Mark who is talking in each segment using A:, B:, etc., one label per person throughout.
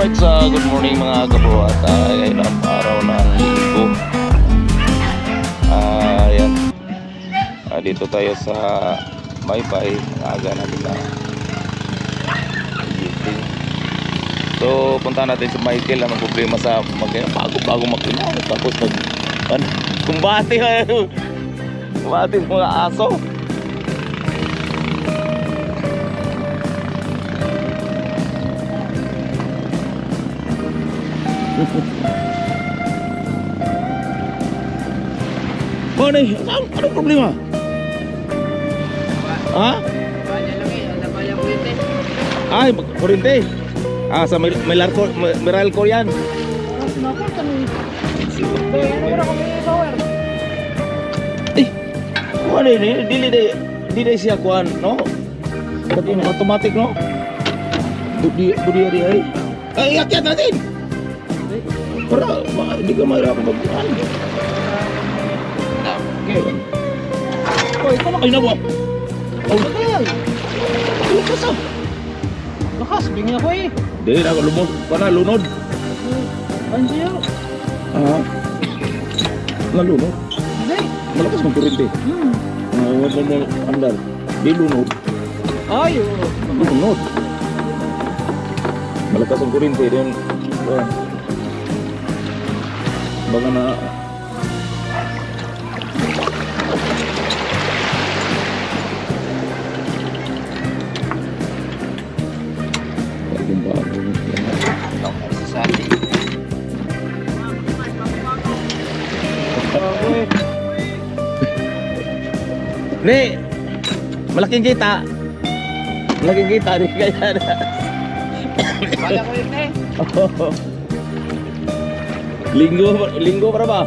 A: Alright, good morning mga kabro at ngayon ang araw ng linggo. Ayan. Dito tayo sa Maypay. Aga natin na meeting. So, punta natin si Michael. Anong problema sa bago makina. Tapos kumbati yung mga aso. Oh, ano problema? Ha? Ay, kurente. Sa Meralco yan. Eh, ano yun? Dili siya kuhan, no? Kasi automatic, no? Budi ay. Ay, iyak natin! Para hindi ka mahirapan magbuhan. Okay. Oy, ito na kayo na buwan. Oh, nakayal. Lakas ah. Lakas, bingin ako eh. Hindi, nakalumod. Para, lunod. Ano siya? Nalunod. Hindi. Malakas mong kurente. Huwag mo andal. Di lunod. Ay, lunod. Malakas ang kurente. Then, baga na Nih, malaking kita. Malaking kita nih kaya na. Wala ko yun eh. Linggo para ba?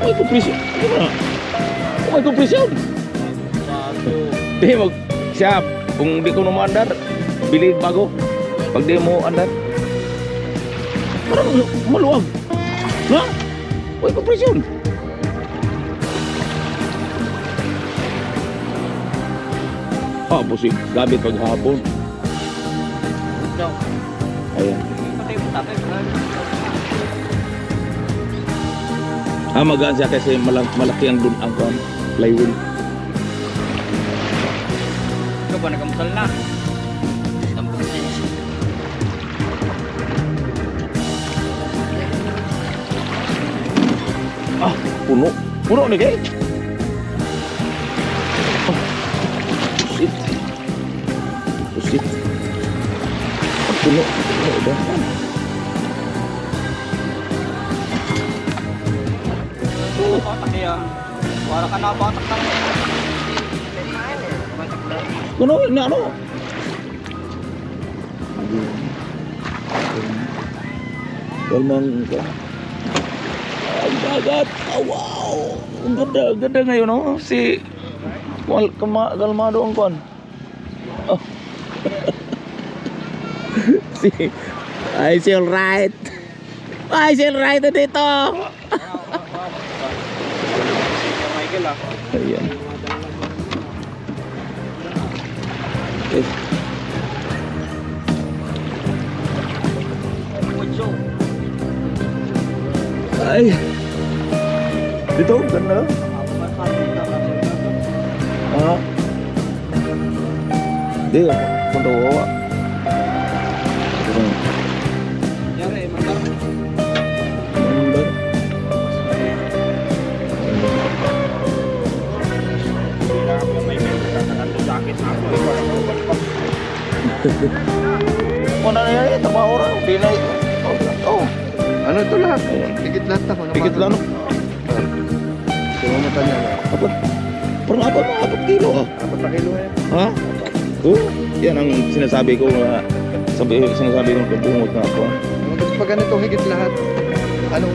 A: May kompresyon. May kompresyon. Di siya kung di ko naman andar, bili bago. Pag di mo andar, parang maluwag. Ha? May kompresyon. Busing gamit paghapon. Ayan. Magaan siya kasi malaki ang plywood.
B: Ito ba nagamusal na?
A: Puno nih guys. Pusit. Puno udah.
B: Para ka nabatak ng
A: Kuno ini ano? Kalmang ka. Ay, dagat. Oh, wow. Ang ganda ngayon, no? Si kalmado ang kon. Oh. I feel right. I feel right dito.
B: Michael ah.
A: Ayan. Ay. Dito, ganda. Di, punta wawa.
B: Yari, mandar.
A: Kung ano yan, trabaho orang. Pinay. Oh.
C: Ano ito lahat? Tigit lahat ako.
A: Tigit lang.
C: Sumamatan niya.
A: Parang 4 kilo ah.
C: 4 kilo eh.
A: Ha? Yan ang sinasabi ko sinasabi ko bungot na ako.
C: Pag ganito higit lahat. Ano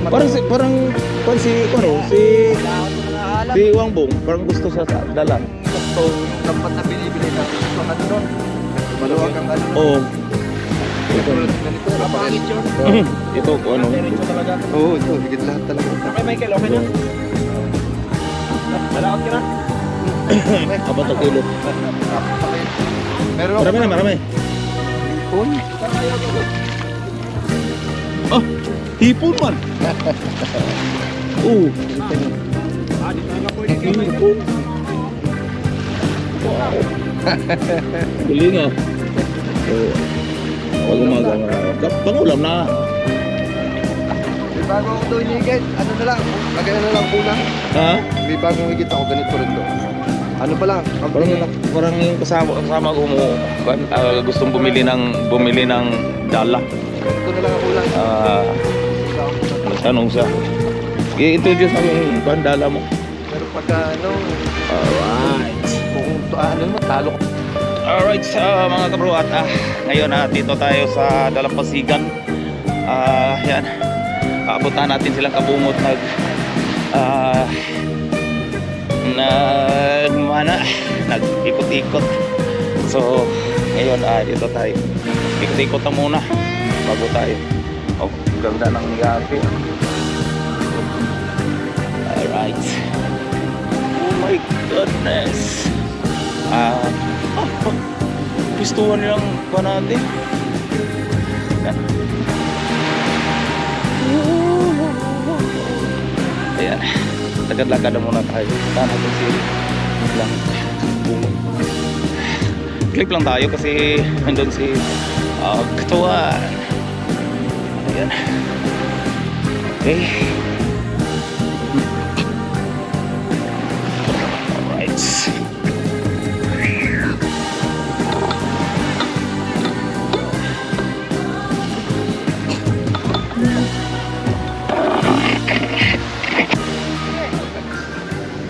A: si Wangbong parang gusto sa dala.
C: Gusto dapat na binibili na. Gusto na doon. Maluwag ang ano.
A: Oo. Ito.
C: Ganito.
B: Kapangit yun.
A: Ito, ano?
B: Diretso talaga.
C: Oo, ito. Higit lahat talaga.
B: Okay, Michael, okay na. Lalakad ka na.
A: Apat ang kilo.
C: Meron ako.
A: Marami na, marami.
C: Hipon.
A: Ah, hipon man. Oo.
B: Ah, dito na pwede kayo, Michael.
A: Hipon. Wow. Galing ah. Oo. Wag umaga. Pangulam na.
C: May bago ako doon higit. Ano na lang. Lagay na lang kulang.
A: Ha?
C: May bagong higit ako. Ganito rin doon. Ano pa lang.
A: Parang parang yung kasama ko mo gustong bumili ng dala.
C: Ito na lang ang kulang.
A: Anong sa? I-introduce mo yung dala mo.
C: Pero pagka ano.
A: Alright.
C: Kung ano mo. Talo ko.
A: Alright mga kabro at ngayon dito tayo sa Dalampasigan. Yan. Aabutan natin silang kabungot nag-ikot-ikot. So ngayon dito tayo. Ikot-ikot na muna bago tayo. Oh, ganda ng yate. Alright. Oh my goodness. Pistuhan nilang pa natin. Yan. Ayan. Lagad-lagad na muna tayo. Tahan natin si lang bungo. Clip lang tayo kasi nandun si Katuan. Ayan. Okay. Alright.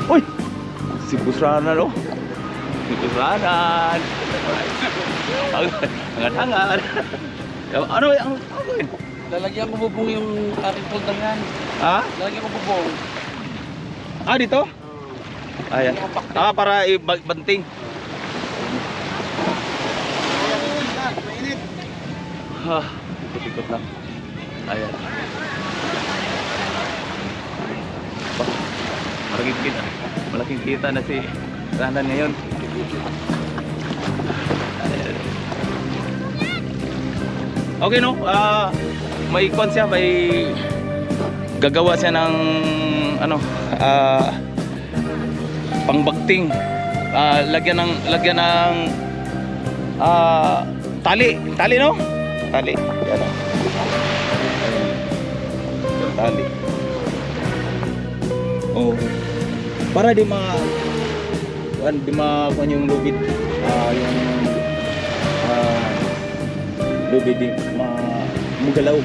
A: Uy! Si Busranan oh. Si Busranan. Hangat-hangat. Ano yung
B: Lalagyan ko bubong yung aking folder yan.
A: ha?
B: Lalagyan ko bubong.
A: Dito? Ayan. Para ibanting. Ikot-ikot lang. Ayan. Malaking kita na si Ranan ngayon. Ayan. Okay no? May kwan siya, may gagawa siya ng ano, pangbakting. Lagyan ng tali no? Tali. Yan o. Tali. Oh. Para di kuan yung lubid. Yung lubid di magalaw.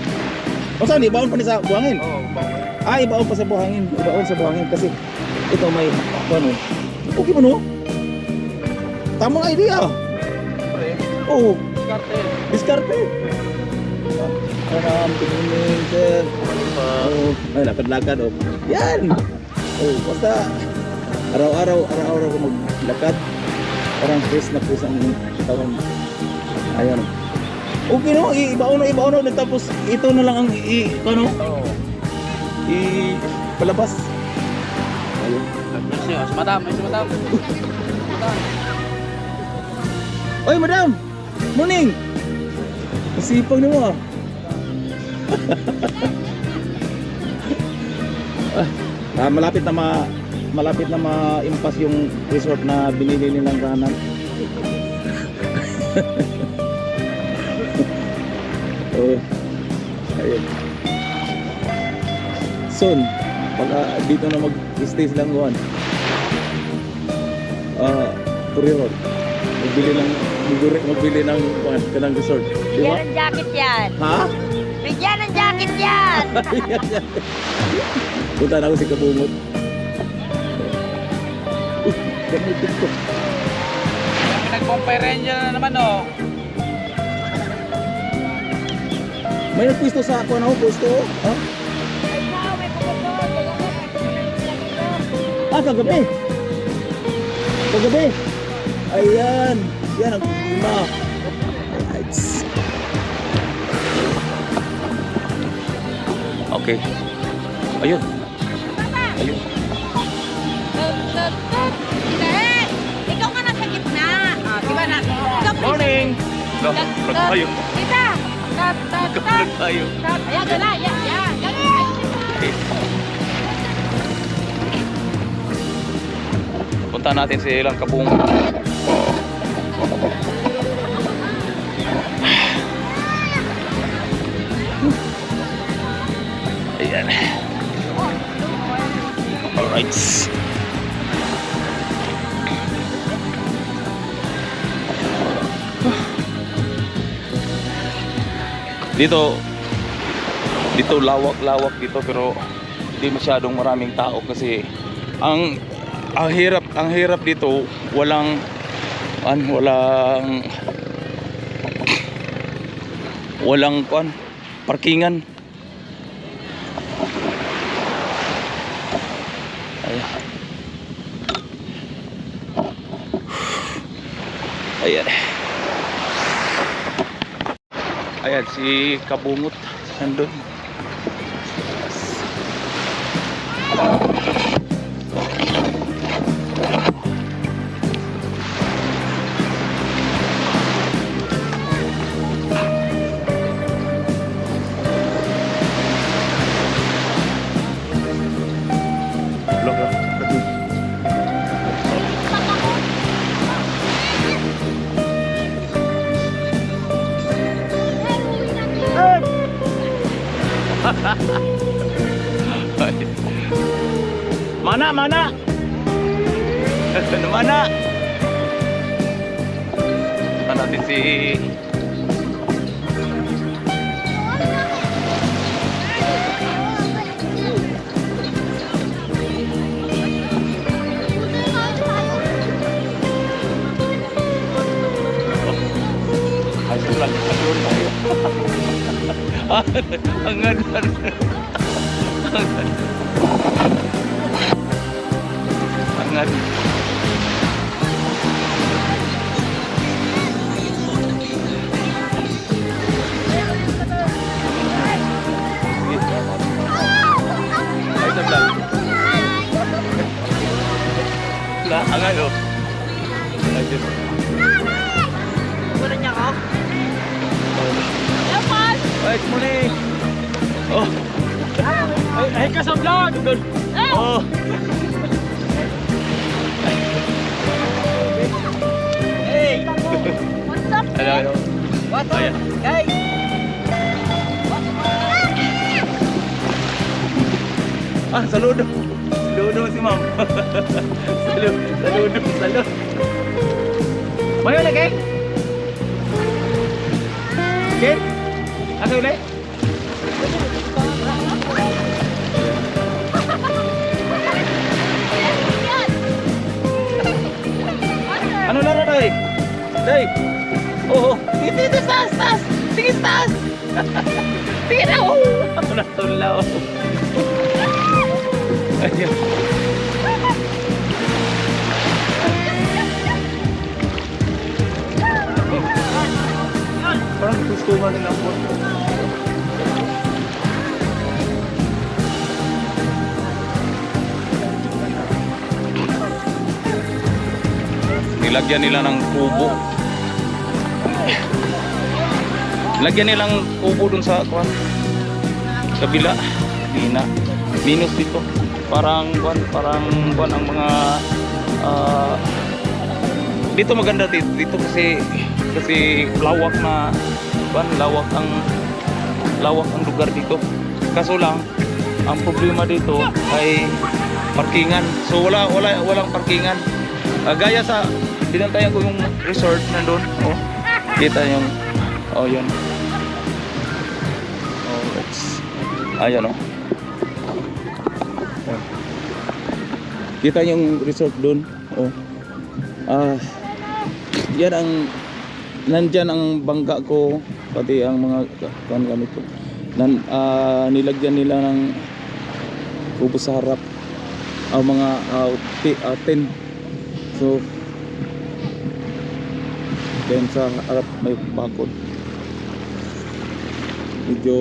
A: O saan ibaon pa ni sa buhangin?
B: Oo,
A: Ibaon pa sa buhangin. Ibaon sa buhangin kasi ito may ano. Okay mo no? Tamang idea. Oo. Diskarte. Karam, tingin sir. Ay, lakad-lakad oh. Yan. Oh, basta araw-araw ko maglakad. Parang fresh na po sa katawan. Ayan. Okay no, ibaon na tapos ito na lang ang ano? Palabas. Ayun.
B: Si madam.
A: Oy, madam. Morning. Masipag mo ah. Malapit na ma-impas yung resort na binili nilang Ranan. Oh. Ayun. Soon, pag dito na mag-stay silang guwan. Turihon. Magbili ng kanang resort. Di ba?
D: Bigyan ng jacket yan.
A: Ha?
D: Bigyan ng jacket yan.
A: Punta na ako si Kabungot. Gamitin ko.
B: Nag-Pompey Ranger na naman oh.
A: May nagpwisto sa ako na ako, pwesto. Ha?
D: May pagkakot.
A: Kagabi. Kagabi. Ayan. Yan ang lima. Okay. Ayun. Ayun.
D: Ikaw nga nasa gitna. Ah, di ba na? Ikaw,
A: Morning. Ayun.
D: Kita.
A: Kapalag tayo.
D: Ayan, gala. Yan.
A: Okay. Punta natin si ilang kabung. Ayan. Alright. Dito lawak dito, pero hindi masyadong maraming tao kasi ang hirap dito, walang parkingan. Ayan. Ayan si Kabungot nandun. Mana? Mana? Kita natin si Angan. Ay, tablang. Angan oh.
D: Wala niya ako.
A: Ay, muli. Oh. Ay ka sa vlog. Oh.
D: Hey! What's up?
A: Hello.
D: What's up?
A: Ayan.
D: Hey!
A: Saludo. Saludo si ma'am. Saludo. Mayo lagi? Okay? Asa ulit? Ano laro tayo? Day! Oo! Dito, taas! Sige, taas! Sige na! Ako natulaw! Ayun! Parang gusto nila po. Nilagyan nila ng kubo. Lagyan nilang kubo dun sa kabila. Minus dito. Parang ang mga dito maganda dito kasi lawak ang lugar dito. Kaso lang ang problema dito ay parkingan. So walang parkingan. Gaya sa dinantayan ko yung resort nandun. Oh, kita yung yan. Ayan oh. Kita yung resort doon. Oh. Yan ang nandyan ang bangka ko, pati ang mga gamit ko. Nilagyan nila ng kubo sa harap. Mga tent. So then sa harap may bakod. medyo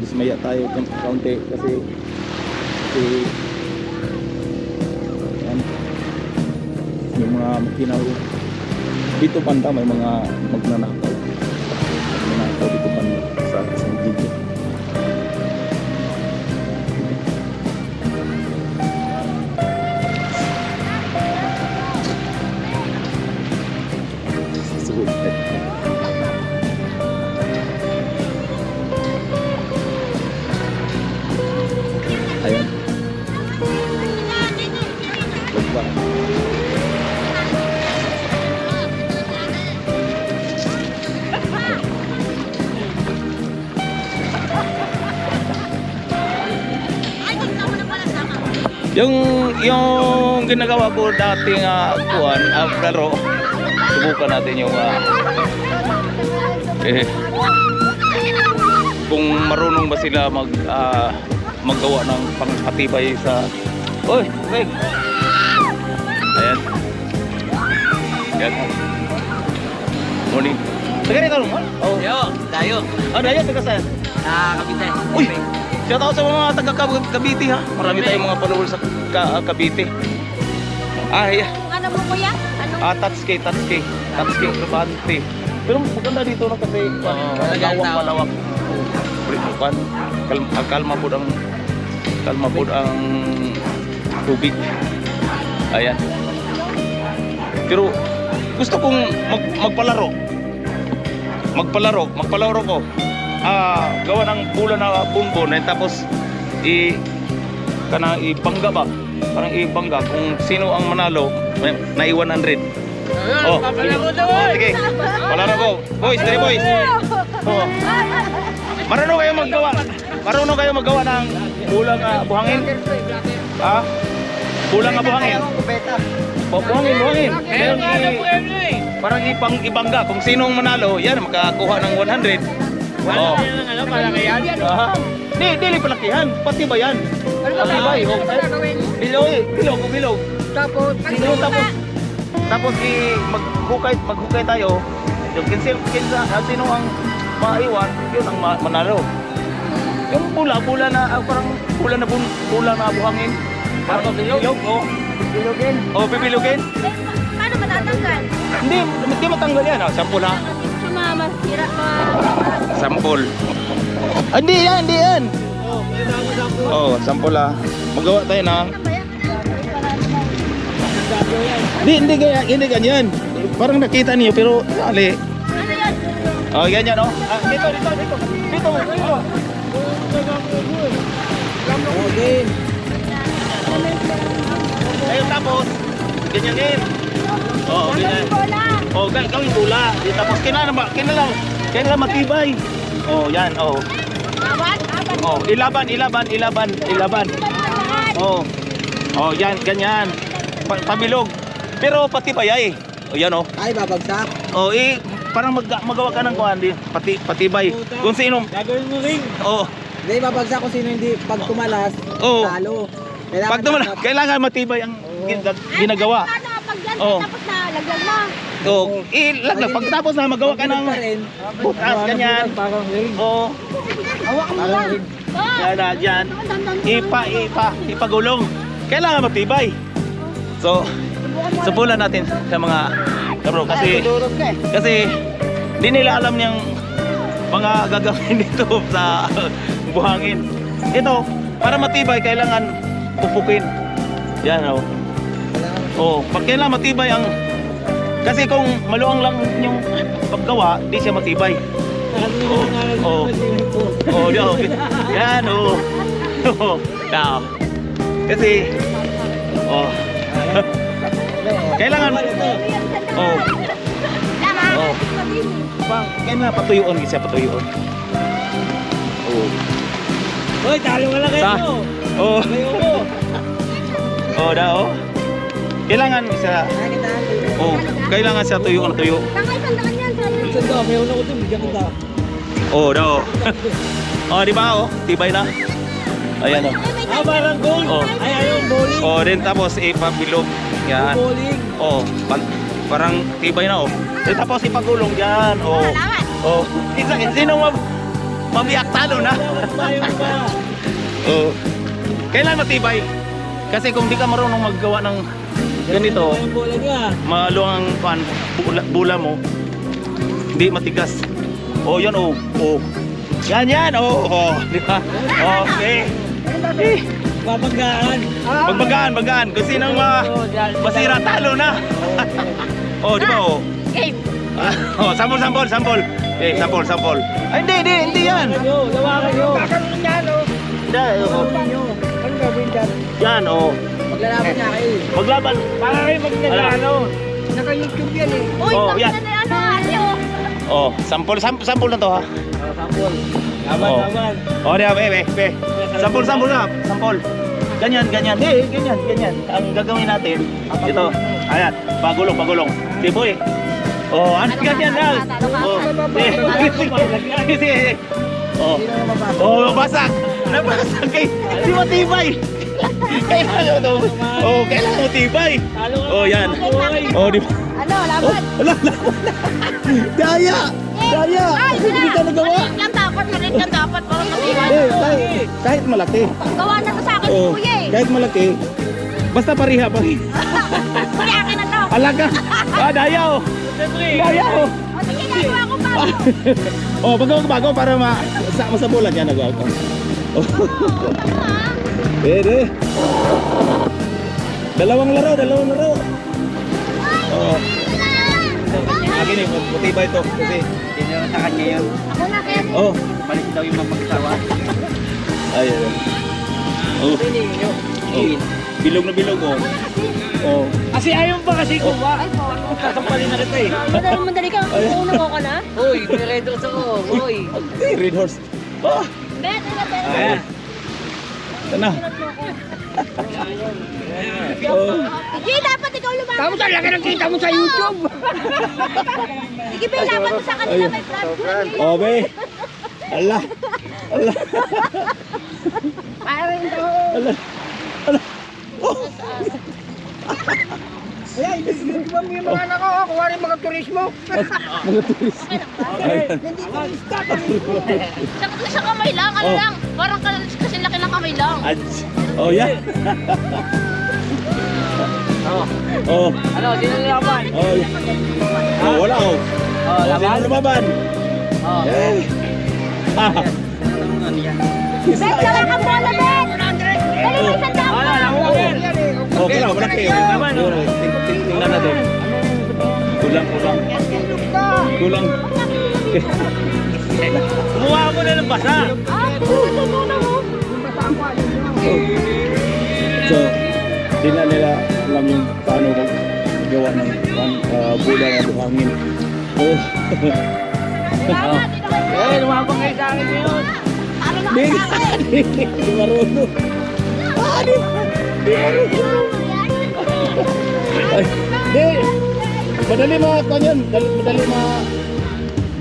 A: dismaya tayo kaunti kasi yan, yung mga makina dito banda may mga magnanakaw dito banda sa isang video. Ayan. Bagba. Yung ginagawa ko dating kuwan, laro. Subukan natin yung kung marunong ba sila maggawa ng pangpatibay sa Greg. Ayan. Ayan. Morning. Taga rin ka oh.
B: Yo, tayo.
A: Dayo, taga saan?
B: Kapitay.
A: Uy! Shout out sa mga taga Cavite ha. Marami tayong mga followers sa Cavite. Yeah.
D: Ano mo kuya? Ano?
A: Tatsuki, Trabante. Pero maganda dito na kasi malawak. Kalma po ang tubig. Ayan. Pero gusto kong magpalaro ko. Gawa ng pula na bunbon tapos ibangga ba? Parang ibangga kung sino ang manalo na 100. Sige. Palaro ko. Boys, three boys. Marunong kayo maggawa ng bulang buhangin? Bulang buhangin. Buhangin. Parang ibangga kung sino ang manalo, yan makakuha ng 100. Palakihan? Dili palakihan, pati ba yan? Patibay. Bilog. Tapos maghukay tayo. Yung sino ang maiwan, yun ang manalo. Yung pula na parang pula na buhangin. Parang bilog. Bibilugin.
D: Paano matatanggal?
A: Hindi matanggal yan. Sampol ha.
D: Masira pa.
A: Sampol. Hindi yan. Sampol ha. Magawa tayo na. Hindi ganyan. Parang nakita niyo pero ali.
D: Ano yan?
A: Ganyan oh. Dito. Ayun tapos ganyanin. Ganyan. Gawin bola. Tapos kailangan matibay. Yan. Ilaban. Yan, ganyan. Pabilog. Pero patibay ay. Yan
C: Ay, babagsak.
A: Parang magawa ka ng kuhan din. Patibay. Kung sino.
B: Gagawin mo ring.
C: Hindi, babagsak kung sino hindi pag tumalas, talo.
A: Kailangan matibay ang ginagawa.
D: Pag yan, tapos na, laglag na.
A: Ilaglag. Pagkatapos na magawa ka ng butas, ganyan.
C: Hawak mo lang.
A: Yan. Ipagulong. Kailangan matibay. So, subulan natin sa mga kabro kasi hindi nila alam yung mga gagawin dito sa buhangin. Ito, para matibay kailangan pupukin. Yan pag kailangan matibay ang kasi kung maluwang lang yung paggawa, di siya matibay. Yan kasi kailangan kailangan patuyuan kasi patuyuan.
B: Hoy, talo ka lang kayo.
A: Kailangan isa. Kailangan siya tuyo.
D: Tangay yan.
B: Sanda, mayroon ako dun, bigyan kita.
A: Di ba tibay na. Ayan
B: Parang gold. Ay, ayun, bowling.
A: Din tapos ipabilog. Yan.
B: Bowling.
A: Parang tibay na tapos ipagulong diyan. Sino mabiyak talo na. Oh. Kailan matibay? Kasi kung di ka marunong maggawa ng ganito, maluang pan bula mo, hindi matigas. Oh, yan oh. Oh. Yan oh. Oh, di ba? Okay. Magbagaan. Kung sinong masira talo na. Oh, di ba oh?
D: Game.
A: Oh, sampol. Eh, sampol. Ay, hindi yan.
C: Kakaroon niya, no? Ano gagawin dyan?
A: Yan oh.
B: Maglalaban niya kayo.
A: Maglaban.
C: Para kayo mag-ano. Naka-YouTube yan eh.
D: Uy,
A: Oh,
D: tapos
A: yan.
D: na ano, Asyo.
A: Oh, sampol na to ha.
B: Sampol.
A: Oh. Oh, di ba, be. Sampol na. Sampol. Ganyan. Ganyan. Ang gagawin natin, ito. Ayan, pagulong. Si Boy. Oh, ano ganyan lang. Oh. Sige. Oh, basak. Nabasag kay. Di matibay. Kailangan mo. Oh, kailangan mo tibay. Oh, yan. Oh, di ba?
D: Ano, laban?
A: Wala. Daya.
D: Ay,
A: Hindi ka nagawa.
D: Maliit yan dapat. Parang masiwan.
A: Kahit malaki.
D: Gawa na to sa akin,
A: Oh,
D: kuya eh.
A: kahit malaki. Basta pariha.
D: Kuya, akin na to.
A: Alaga. Daya oh.
D: O, sige, gagawa ko pa.
A: Oh, bago para masabulan yan nagawa ko. Oh. Pwede. Dalawang laro. Oh. Akin eh, matibay ito kasi.
B: Hindi naman sa kanya yun.
D: Ako na kaya.
A: Oh.
B: Balik daw yung mapagsawa.
A: Ayun. Oh. Bilog na bilog oh. Oh.
C: Kasi ayaw pa kasi kuha.
D: Ay, po.
C: Sasampalin na kita eh.
D: Madali ka. Una ko na.
B: Uy, may red horse ako. Uy.
A: Red horse. Oh.
D: Bet,
A: Ayan. Ito na. Oh.
D: Sige, dapat ikaw lumaban.
C: Tapos ang laki ng kita mo sa YouTube.
D: Sige, be, laban mo sa kanila. May plan.
A: Oh, be. Allah.
D: Parang ito.
C: Ayan, hindi ba mo yung mga anak ko? Kuha rin mga turismo.
D: Sa kamay lang, ano
A: Oh.
D: lang. Parang kasi laki ng kamay lang.
A: Oh, yan. Oh.
B: Ano, sino nilaban?
A: Oh. Oh, wala oh.
B: Oh, laban?
A: Sino lumaban?
B: Oh.
A: Eh. Ah.
B: Ano yan?
D: Bet, sala ka bola, Bet. Dali mo isang daan.
A: Oh, kailangan malaki. Tingnan natin. Kulang. Kumuha mo na ng basa.
D: Ah, puso mo na mo.
A: So, di na nila alam yung paano gawa ng bola na buhangin. Oh.
D: Salamat, dito kayo.
C: Eh, lumabang kayo sa akin yun.
D: Talo na
A: Di
D: kayo sa akin.
A: marunong. Di marunong. Ay, di. Madali kanyan. Madali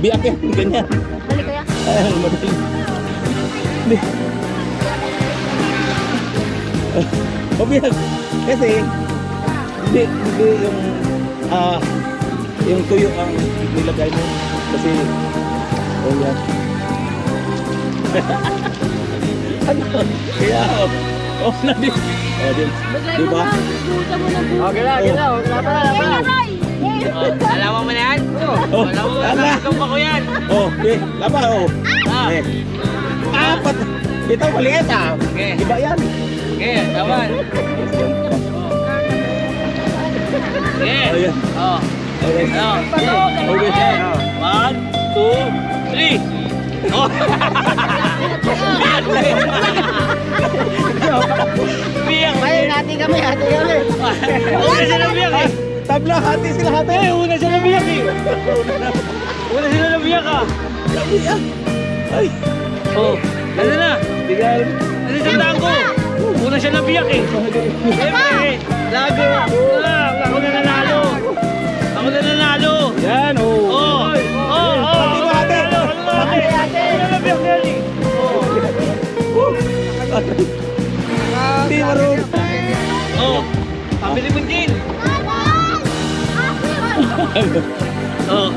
A: biyakin. Ganyan.
D: Dali kaya.
A: Ay, madali. Di. Pabiyak. Kasi, hindi yung tuyo ang nilagay mo. Kasi, oh yan. Ano? Kaya, oh na di. Oh, di. Di ba?
B: Okay na.
D: Kaya, Roy.
B: Alaman mo na yan?
A: Oh,
B: Alam mo,
A: ala.
B: nakatumba ko yan.
A: Oh, di. Laba, oh.
B: Ah.
A: Eh. Apat. Ito, maliit ah.
B: Okay.
A: Iba yan.
B: Okay, laban. Okay.
A: Oh, yan.
B: Oh.
A: Okay.
B: Ano?
A: Okay.
B: 1, 2, 3. Oh. Biyak.
C: Ayun, hati kami.
B: Una siya nabiyak eh.
A: Tabla, hati sila hati.
B: Una siya nabiyak eh. Una siya nabiyak ah.
A: Ay.
B: Oh. Ano na?
A: Tigal.
B: Ano sa tango? Una siya nabiyak eh. Siyempre, lago. Ako na nanalo.
A: Yan, oh.
B: Oh.
A: Hati mo, hati.
B: Nabiyak na yan eh.
A: Hindi marunong.
B: Oh. Pabili mo din. Oh.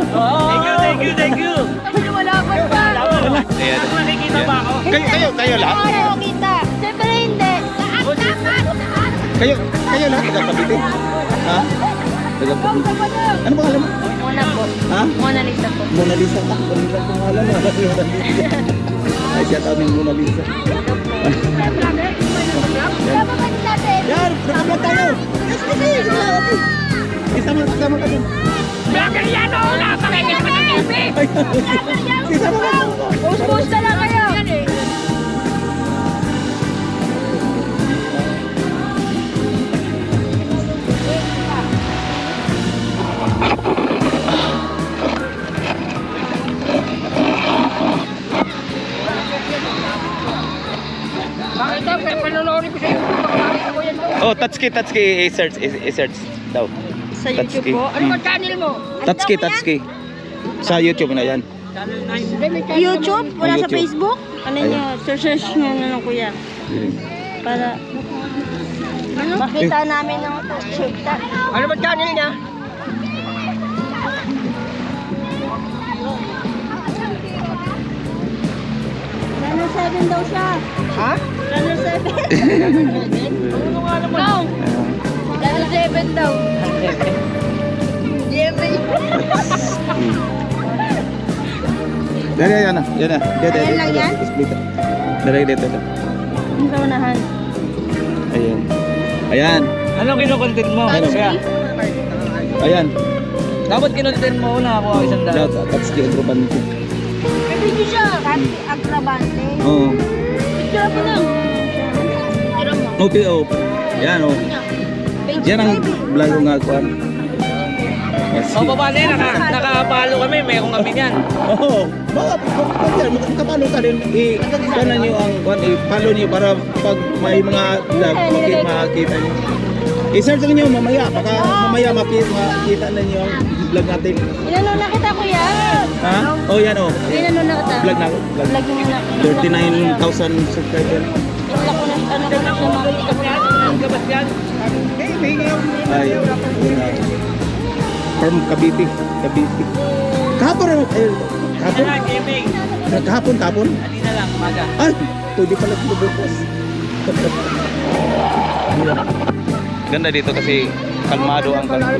B: Thank you.
D: Ay, wala pa pa.
A: Wala.
B: Ayan. Nakikita ba ako?
A: Kayo lahat?
D: Oo, kita. Siyempre hindi.
A: Kayo lahat taga-Cavite? Ha? Taga-Cavite. Ano pangalan mo?
D: Mona po.
A: Ha?
D: Mona Lisa po.
A: Mona Lisa. Mona pangalan mo. Mona Lisa. Ay, siya tawag ng Mona Lisa. Yan, nakablog tayo. Yes, kasi. Isama ka dun.
D: Vlogger yan o! Napakinggan ka ng TV!
A: Isama ka dun.
D: Post-post na lang kayo! Bakit daw? Panonoorin ko sa'yo.
A: Oh, Tatsuki, i-search daw.
D: Sa
A: Tatsuki.
D: YouTube po? Ano ba channel mo?
A: Tatsuki. Sa YouTube na yan.
D: YouTube? Wala sa
A: YouTube.
D: Facebook? Ano
A: Ayun.
D: nyo? Search nyo na lang kuya. Para makita namin ng YouTube. Ano ba channel niya? Channel 7 daw siya.
C: Ha?
D: Channel 7. Ano nga naman? No. Channel 7 daw. Jeffrey.
A: Yan na.
D: Ayan lang yan?
A: Split. Dito.
D: Yung sa unahan.
A: Ayan.
B: Anong kinokontent mo?
A: Ano?
B: Kaya,
A: Ayan.
B: dapat kinontent mo una ako isang daan.
A: Tatsuki Agrobante.
D: May video siya. Kasi agrabante.
A: Oo.
D: Picture mo lang. Picture mo.
A: Okay, oh. Yan, oh.
D: Page
A: Yan ang
D: 5.
A: vlog ko nga, kuhan. Yes.
B: O babali, nakapalo kami, mayroong kami niyan.
A: Oo. Kapalo ka din. I-follow nyo ang kuhan. I-follow nyo para pag may mga vlog, makita nyo. I-search nyo mamaya. Baka mamaya makita na nyo ang vlog natin.
D: Inano na kita kuya.
A: Ha? Oh, yan, oh.
D: Inano na kita.
A: Vlog na ako. Vlog.
D: Vlog mo na.
A: 39,000 subscribers.
D: Wala ko na, ano ko na siya makita.
B: Gabat yan.
A: Ay, from Cavite. Kahapon.
B: Kaya gaming.
A: Kahapon.
B: Hindi na lang, umaga.
A: Ay, pwede pala lumubos. Ganda dito kasi kalmado ang kalmado.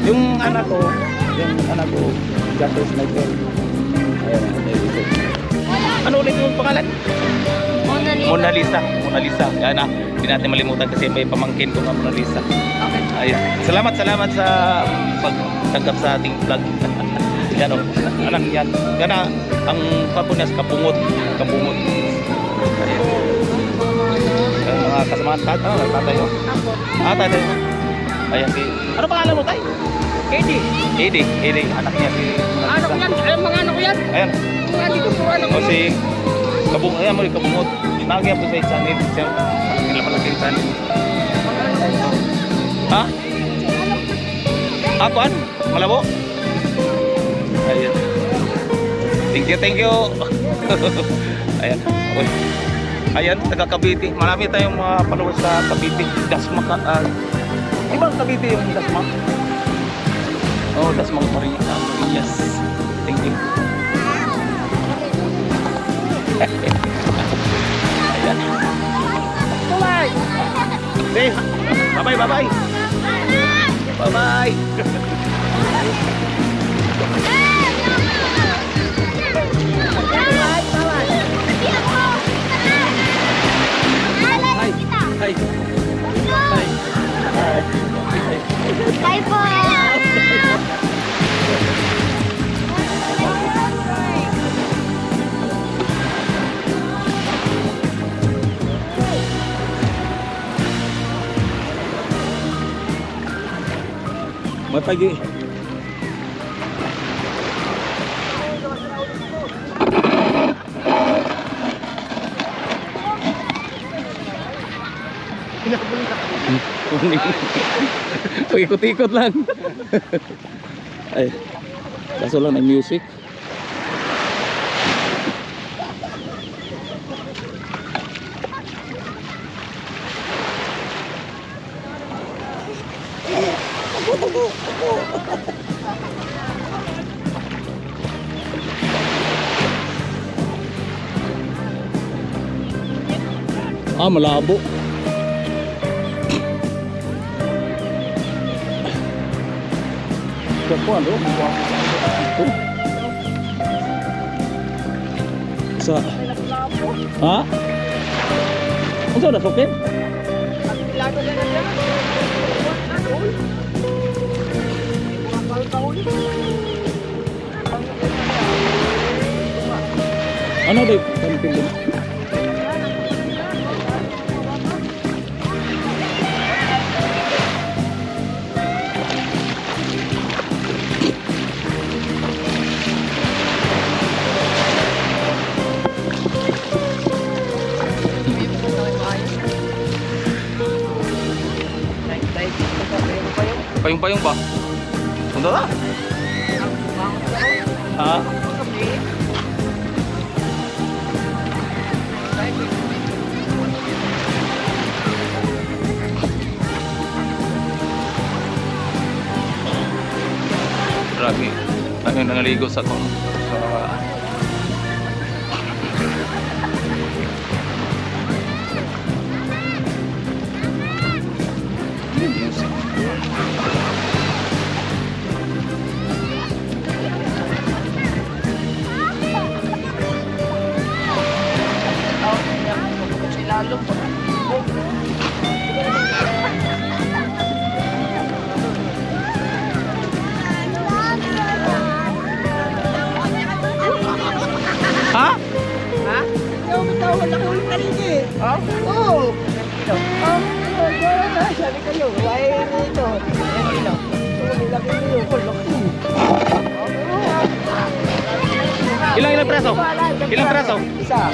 A: Yung anak ko, Gatos Michael. Ayan, dito. Ano ulit yung pangalan?
D: Mona Lisa.
A: Mona Lisa. Yan na. Hindi natin malimutan kasi may pamangkin ko na Mona Lisa. Ayan. Salamat sa pagtanggap sa ating vlog. Yan o. Anak yan. Yan na. Ang papunas kapungot. Ayan. Ayan, mga kasamahan tatay o.
D: Ako.
A: Tatay o. Ayan si... Ano pangalan mo tay? Edi. Anak niya si Mona
D: Ano ko
A: Lisa.
D: yan? Ay, mga ano ko yan?
A: Ayan.
D: Mga dito po ano ko.
A: O si... Ayan mo rin kabungot. Nagaya po sa channel. Siya. Nila pala sa channel. Ha? Apaan? Malabo? Ayan. Thank you. Ayan. Uy. Ayan, taga Cavite. Marami tayong mga followers sa Cavite. Dasma ka. Ibang Cavite yung Dasma? Oh, Dasma Marias. Thank you. Ayan.
D: Tuwag.
A: Say, bye-bye. Bye-bye. Hi.
D: Bye po.
A: May pagi. Pag-ikot-ikot lang. Ay, kaso lang ng music. Ah, malabo. Kapo ano? Ito. Sa ha? Ang sa nasukin? Ano ba yung pilin? Payong-payong ba? Punta na? Ha? Grabe. Ano yung nangaligo sa kong ha?
B: Ha? Ikaw matawad ako ulit kanina eh. Ha? Oo. Sabi kayo, why nito? Hindi lang. Laki niyo, laki.
A: Ilang preso? Ilang preso?
B: Isa.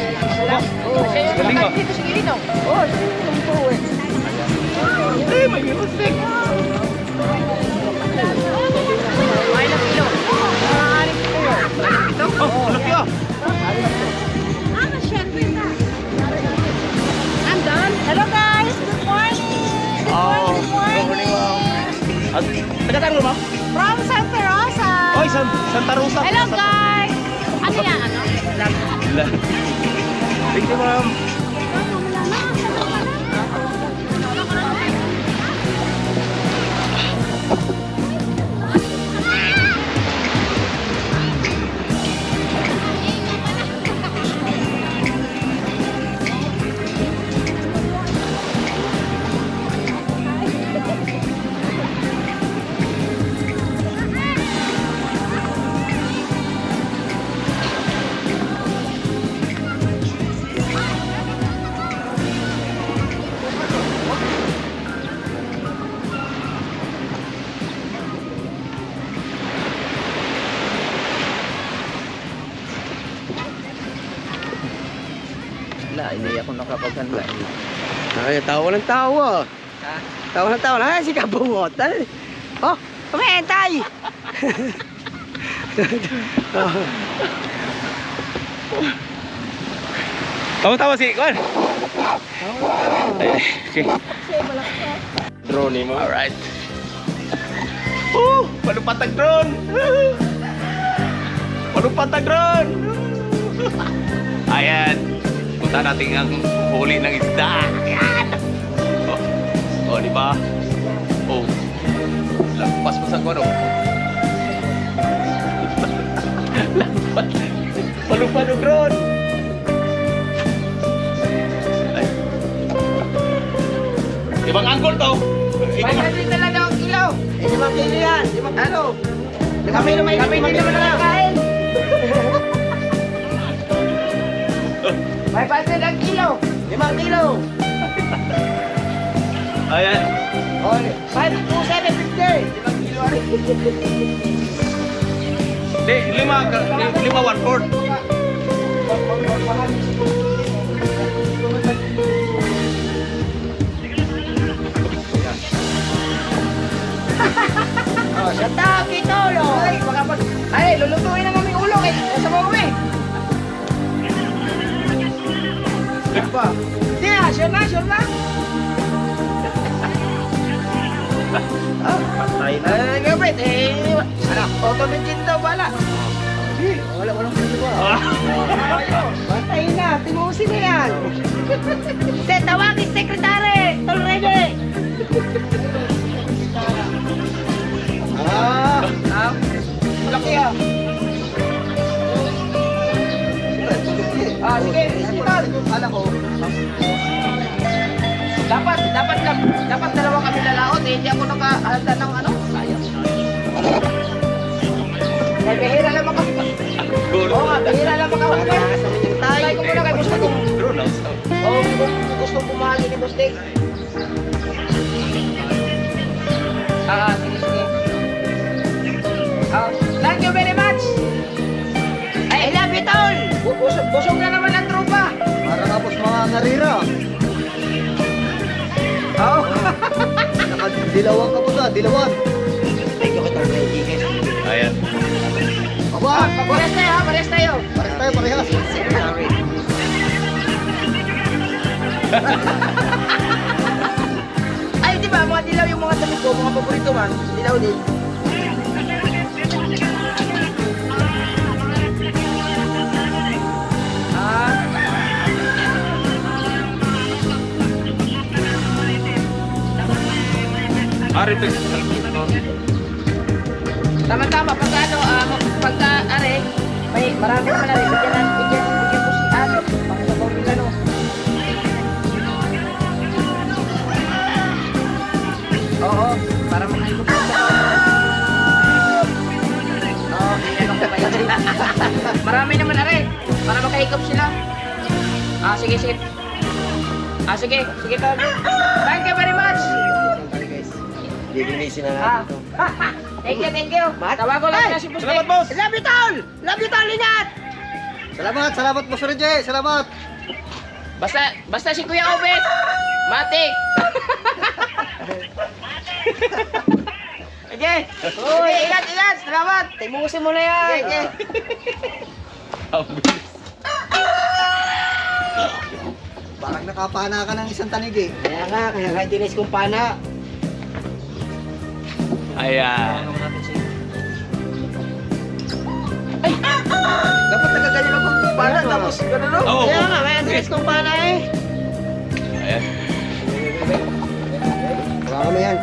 A: Galing ba?
B: Dito si Gilino. Oo, sige lang po eh. Eh, may music. Ay, lang kilo. Maaari ko kayo. Ito?
A: Oh, malaki ah.
D: I'm done. Hello guys, good morning. Good morning.
A: At taga-taro mo?
D: From Santa Rosa.
A: Oy, Santa Rosa.
D: Hello guys. Ano yan? Ano?
A: Thank you, ma'am.
B: Wala, hindi ako nakapaghandla.
C: Ay, tawa ng tawa.
B: Ha?
C: Tawa ng tawa. Ay, si Kabumotan. Oh, kumitay.
A: Tawa-tawa si Kwan. Okay.
C: Drone mo.
A: Alright. Palupat ang drone. Palupat ang drone. Ayan. Punta natin ang huli ng isda. Ayan. Oh, di ba? Oh. Lampas mo sa Kwan, oh. Lampas. Palupat ang drone. Ay. Ibang angle to.
B: May na lang daw ang kilo. Eh, 5 kilo yan. 5 kilo. Kami din naman nakakain. May 5 ang kilo. 5 kilo.
A: Ayan.
B: Oh, 5 to 750. 5 kilo rin.
A: Di, 5 1/4.
B: Oh, shut up, Kitolo. Ay, makapag... Ay, lulutuin ang aming ulo eh. Sa mauwi. Ba? Hindi ah, sure na.
A: Patay na.
B: Gabit, eh, ano, automatic daw bala. Wala, walang pwede ba?
C: Sa'yo na, tinusin na yan.
D: Te, tawagin sekretary. Tolrede.
C: Laki ah. Sige, isipan. Alam ko.
B: Dapat dalawa kami lalaot eh. Hindi ako nakahanda ng ano. Sayang. Eh, bihira lang ako. Oo nga, bihira lang ako. Tayo ko muna kay gusto kong... Oo, gusto kong pumahali ni Boss Dick. Sige. Thank you very much. I love you, Tol. Busog na naman ang tropa.
C: Para tapos mga narira.
B: Oo.
C: Nakadilawan ka po na, dilawan.
B: Thank you, Tol.
A: Ayan.
C: Aba,
B: Pares tayo, ha? Pares tayo.
C: pares tayo, parehas.
B: Ay, di ba? Mga dilaw yung mga damit ko, mga paborito man. Dilaw din.
A: Ari ito.
B: Tama-tama, pagka ano, pagka are, may marami naman na rin. Bigyan ko si ano, pangsabaw yung ano. Oo, para makaikot sa Oo, ano ko ba yun? Marami naman na rin, para makaikot sila. Sige. Sige, Tol. Thank you very much.
C: Lilinisin na natin ito.
B: Thank you. Tawago lang na si Boss.
A: Salamat, boss.
B: Love you, Tol! Love you, Tol, ingat!
C: Salamat, Boss Rene. Salamat.
B: Basta si Kuya Obet, matik! Okay. Uy, ingat! Salamat! Timusin mo na yan! Okay.
C: Parang nakapana ka ng isang tanig eh.
B: Kaya dinis kong pana.
A: Ayan.
B: Dapat nagaganyan ako ng pana, tapos gano'n no?
A: Oo.
B: Kaya nga, kaya dinis kong pana eh.
A: Ayan.
C: Wala mo yan.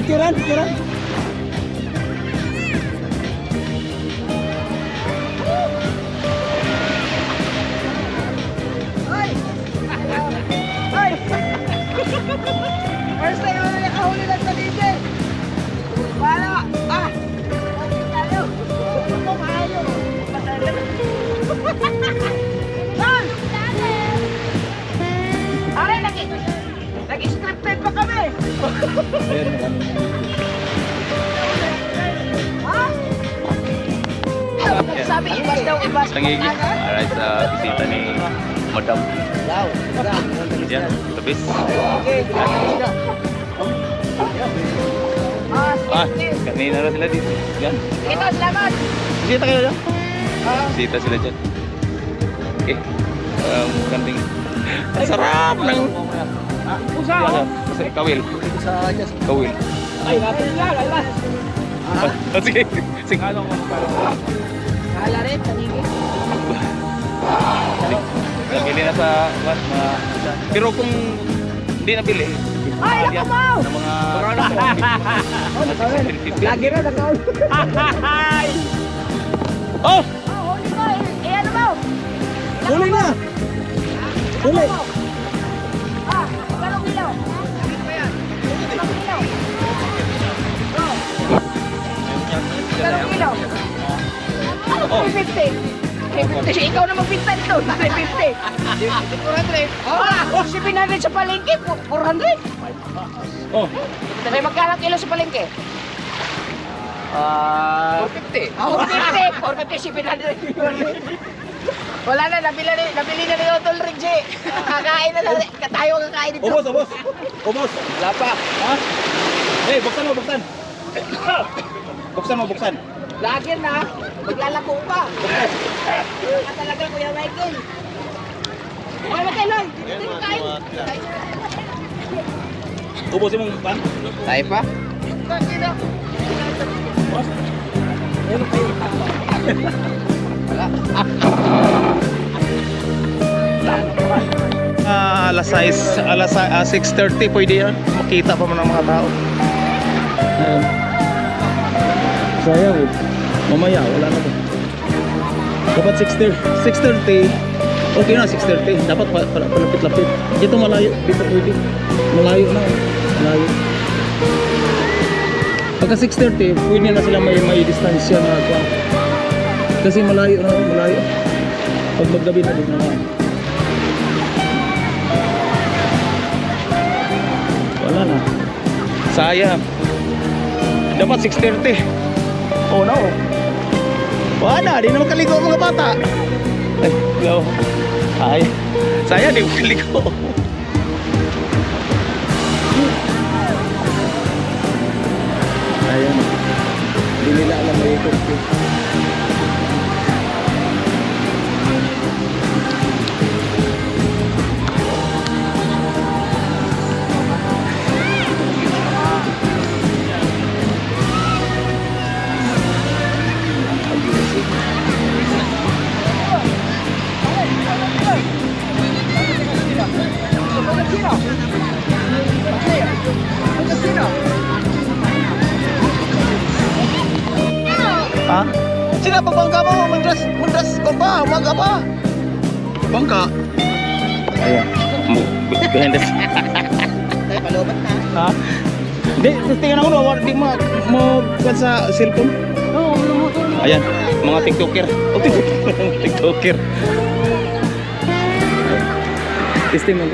C: Pikiran.
B: First time mo nakahuli lang sa DJ. Para! Tayo! Kumayo! John! Aray, nag-scripted pa kami! Ha? Sabi, ibas daw, ibas.
A: Nangigit. Alright, sa bisita ni Madam. Diyan, tapis.
B: Okay. Sige.
A: Kanina na sila dito. Yan.
B: Ito, salamat!
A: Bisita kayo dyan? Bisita sila dyan. Okay. Kanting. Ang sarap ng...
B: Pusa!
A: Kawil.
C: Sa Diyos.
A: Kawil.
B: Ay, natin lang, alas!
A: Sige. Sige.
B: Kala rin, tanigin.
A: Bili na sa what, pero kung hindi nabili,
B: Ay,
A: yan,
B: ako mo!
A: ng mga
C: Lagi na nakaon.
A: Oh!
B: Oh, huli mo! Ano mo?
C: Huli na. Huli.
B: Ah, magkano kilo? Magkano kilo? Magkano kilo?
A: Oh.
B: 350. 350. Ikaw na magbinta nito. 350. 400. Oh, 700 sa palengke. 400.
A: Oh!
B: May magkano kilo sa palengke? 450. 450, 700. Wala na, nabili na ni Otol Rigji. Kakain na lang. Tayo kakain dito.
A: Ubos, ubos! Ubos!
C: Wala pa.
A: Ha? Hey, buksan mo, buksan! Buksan mo, buksan!
B: Lagyan na. Maglalako pa. Talaga, Kuya Michael. Okay, Michael, Lloyd. Dito mo kain.
A: Ubusin mong pan.
C: Tayo pa?
B: Dito.
A: Alas 6:30 pwede yan. Makita pa mo ng mga tao. Ayun. Sayang. Mamaya, wala na to. Dapat 6:30. Okay na, 6:30. Dapat palapit-lapit. Dito malayo. Dito pwede. Malayo na. Malayo. Pagka 6:30, pwede na sila may distansya na ito. Kasi malayo na, malayo. Pag maggabi na din naman. Wala na. Sayang. Dapat 6:30. Oh no. Wala, di na makaligo ang mga bata. Ay, hello. Ay, sayang di makaligo. Ayan. Hindi nila alam may ikot. Ha? Sila pa bangka mo? Mundras ko pa, umaga pa. Bangka? Ayan. Behind us.
C: Tayo palubat na.
A: Ha? Hindi, tingnan ako no, di mo bukan sa cellphone.
B: Oo, lumutol.
A: Ayan, mga tiktoker. Oh, tiktoker. Testing mo.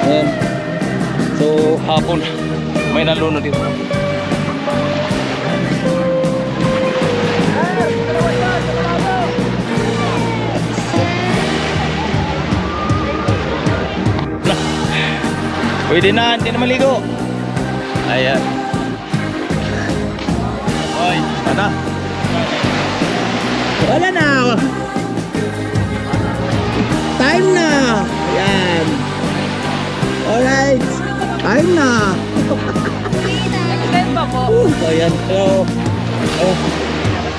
A: Ayan. So, hapon may nalunod dito. Pwede na, hindi na maligo. Ayan. Oy, ano? Wala na. Time na. Ayan. Alright. Time na.
B: Extend pa po.
A: Ayan. So,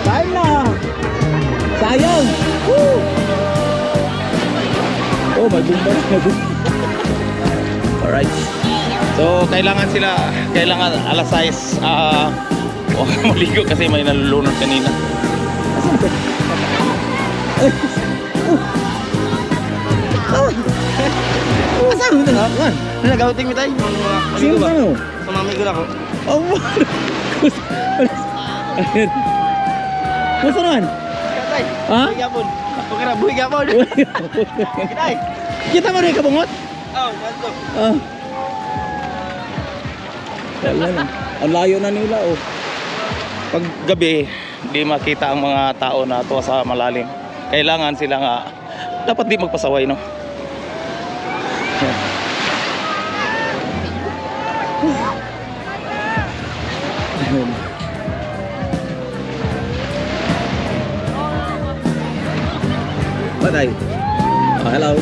A: time na. Sayang. Woo. Oh, may bumba. Alright. So, kailangan alas 6 maligo kasi may nalulunod kanina. Asan to? Asan mo ito? Asan?
C: Nagawating mo tayo.
A: Sino ba no?
C: Sumami ko na ako.
A: Oh, ayan. Gusto naman?
C: Tay.
A: Ha?
C: Buhay gapon. Okay na, buhay gapon. Tay.
A: Kita mo rin kabungot?
C: Oh, ganito.
A: Ah. Wala na. Ang layo na nila oh. Pag gabi, di makita ang mga tao na tuwa sa malalim. Kailangan sila nga dapat di magpasaway no. Yan. Ayun. Patay. Oh, hello.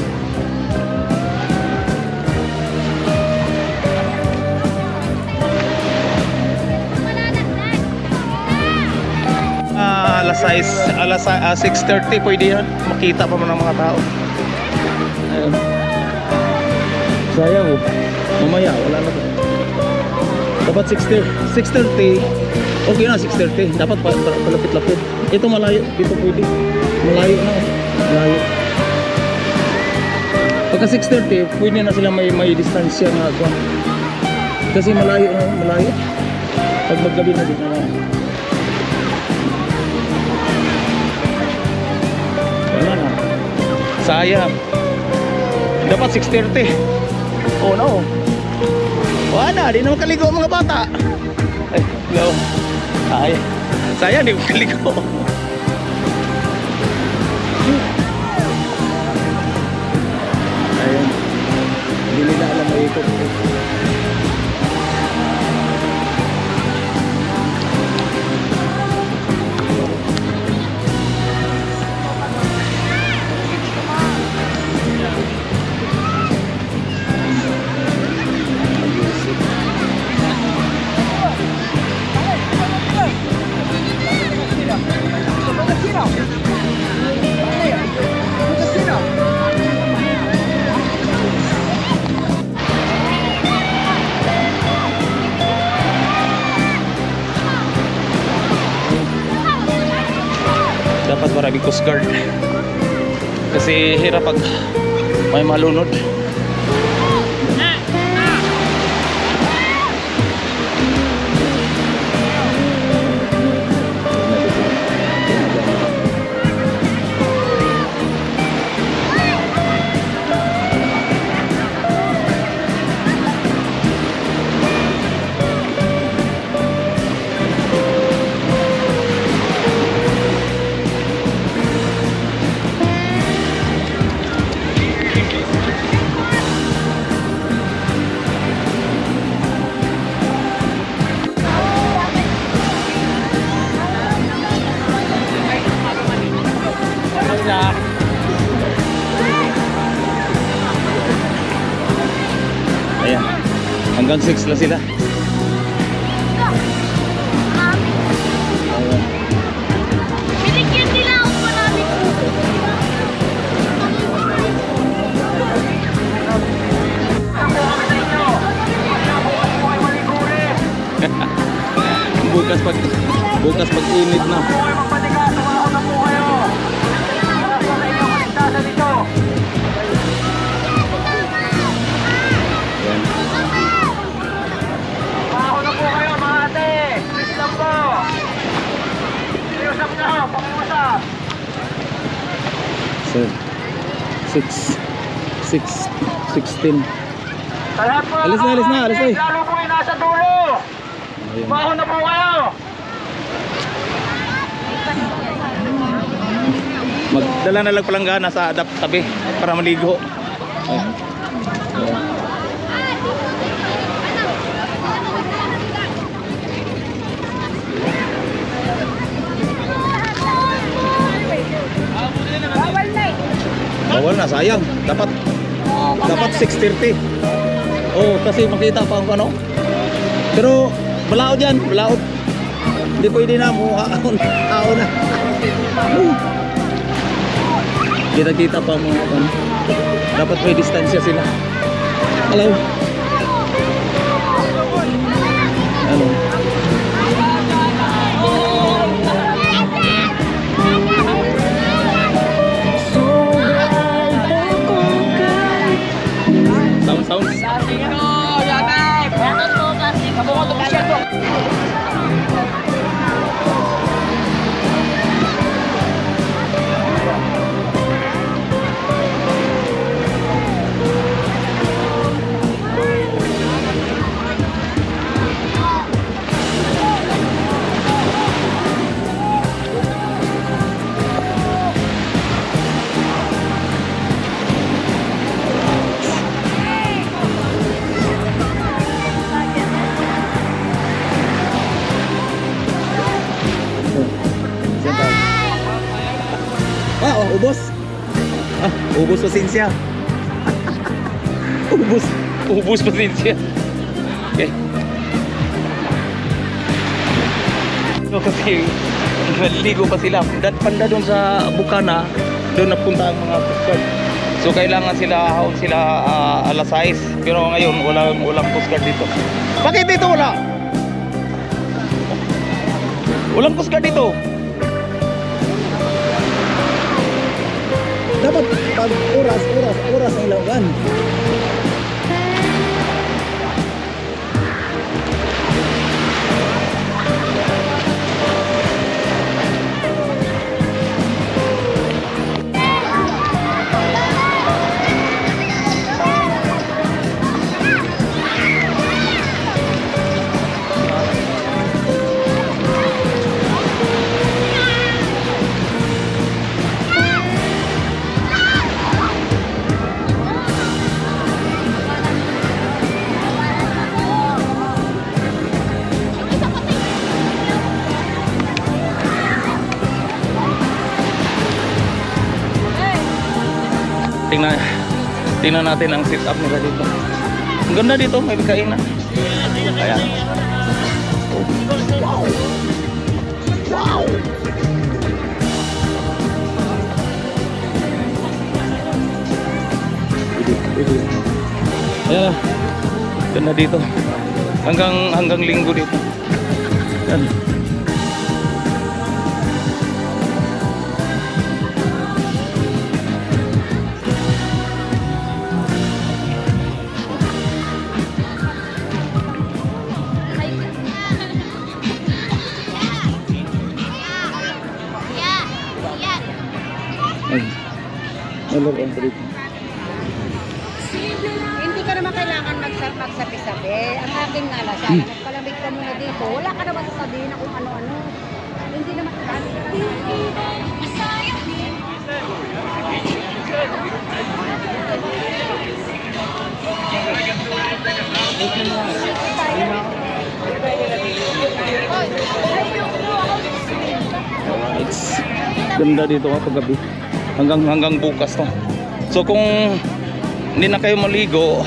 A: 6:30 pwede yan. Makita pa man ng mga tao. Ayun. Sayang oh. Mamaya, wala na to. Dapat 6:30. Okay na, 6:30. Dapat palapit-lapit. Ito malayo. Dito pwede. Malayo na. Malayo. Pagka 6:30, pwede na sila may distansya na ako. Kasi malayo na. Malayo. Pag maggabi na dito na. Wala na. Sayang. Dapat 6:30. Oh no. Wala, di naman kaligo ang mga bata. Ay, no. Ay, sayang di ko kaligo. Ayun. Hindi nila alam na ito. Dapat maraming coast guard kasi hirap pag may malunod. Ayan, hanggang 6 lang sila. Ayan.
D: Binigyan nila ako marami.
A: bukas pag init na. So, 6:16. Alis na.
C: Lalo po kayo nasa dulo.
A: Ayun.
C: Baho na po kayo.
A: Magdala na lang palanggana sa tabi para maligo. Ayun. Ayun. Bawal na, sayang. Dapat 6:30. Oh, kasi makita pa ang ano. Pero balaod yan, balaod. Hindi pwede na mo tao na. Kita-kita pa mga ano. Dapat may distansya sila. Hello. Hello. Sound. Ubos. Ubos pasensya. ubos pasensya. Okay. So kasi Naliligo pa sila. Banda doon sa Bukana, doon napunta ang mga Coast Guard. So kailangan sila alas 6. Pero ngayon walang Coast Guard dito. Bakit dito wala? Walang Coast Guard dito.
C: Dapat pag oras ang ilawan.
A: Tingnan natin ang setup nila dito. Ang ganda dito, may kainan. Ayan. Wow! Ayan. Ganda dito. Hanggang linggo dito. Ayan.
D: Hindi ka naman kailangan magsabi-sabi. Ang aking nalasan, magpalamig ka muna dito. Wala ka naman sasabihin na kung ano-ano. Hindi naman
A: Ganda dito kapag gabi. Hanggang bukas to. So kung hindi na kayo maligo,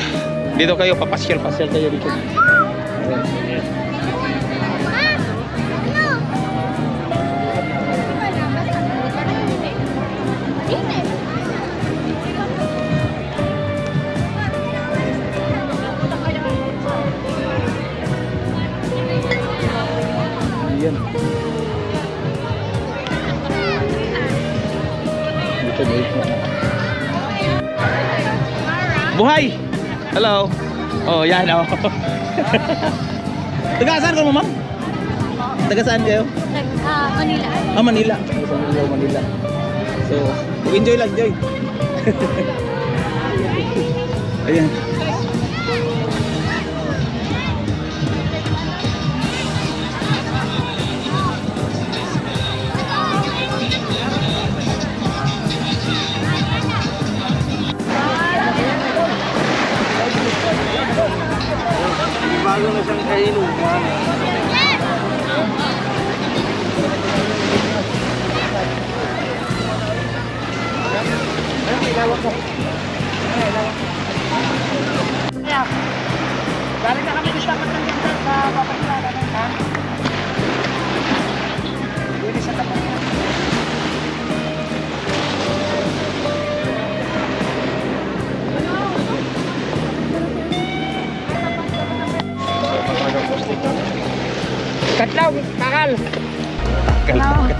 A: dito kayo papasyal kayo dito. Ayan. Buhay! Hello! Oh, yan oh. Taga saan ka mo, ma'am? Taga saan kayo?
D: Manila.
A: Manila. Manila. So, enjoy lang, enjoy. Ayan.
C: Bago na siyang kainuman.
B: Galing na kami sa tapat ng ganda sa papakilala ng ha? Pwede sa tapat niya. Katlaw, kakal.
A: Kalma.